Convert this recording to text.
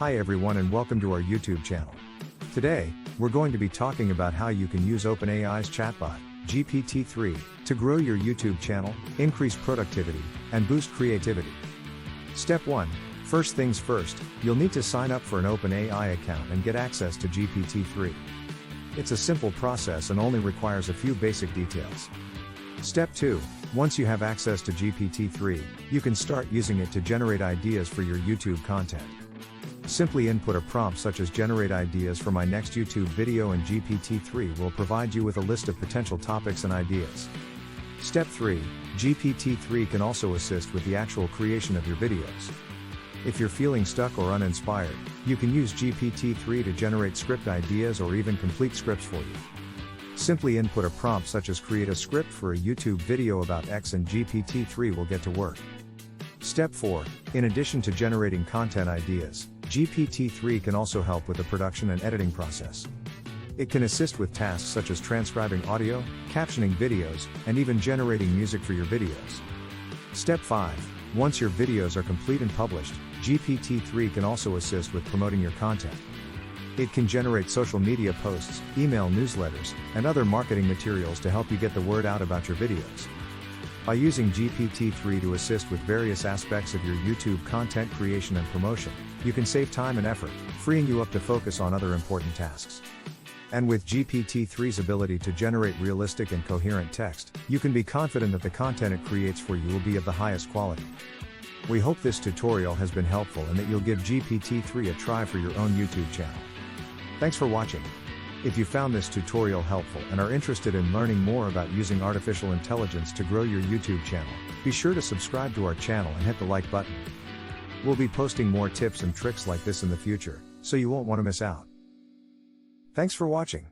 Hi everyone and welcome to our YouTube channel. Today, we're going to be talking about how you can use OpenAI's chatbot, GPT-3, to grow your YouTube channel, increase productivity, and boost creativity. Step 1. First things first, you'll need to sign up for an OpenAI account and get access to GPT-3. It's a simple process and only requires a few basic details. Step 2. Once you have access to GPT-3, you can start using it to generate ideas for your YouTube content. Simply input a prompt such as "generate ideas for my next YouTube video" and GPT-3 will provide you with a list of potential topics and ideas. Step 3. GPT-3 can also assist with the actual creation of your videos. If you're feeling stuck or uninspired, you can use GPT-3 to generate script ideas or even complete scripts for you. Simply input a prompt such as "create a script for a YouTube video about X" and GPT-3 will get to work. Step 4. In addition to generating content ideas, GPT-3 can also help with the production and editing process. It can assist with tasks such as transcribing audio, captioning videos, and even generating music for your videos. Step 5. Once your videos are complete and published, GPT-3 can also assist with promoting your content. It can generate social media posts, email newsletters, and other marketing materials to help you get the word out about your videos. By using GPT-3 to assist with various aspects of your YouTube content creation and promotion, you can save time and effort, freeing you up to focus on other important tasks. And with GPT-3's ability to generate realistic and coherent text, you can be confident that the content it creates for you will be of the highest quality. We hope this tutorial has been helpful and that you'll give GPT-3 a try for your own YouTube channel. Thanks for watching. If you found this tutorial helpful and are interested in learning more about using artificial intelligence to grow your YouTube channel, be sure to subscribe to our channel and hit the like button. We'll be posting more tips and tricks like this in the future, so you won't want to miss out. Thanks for watching.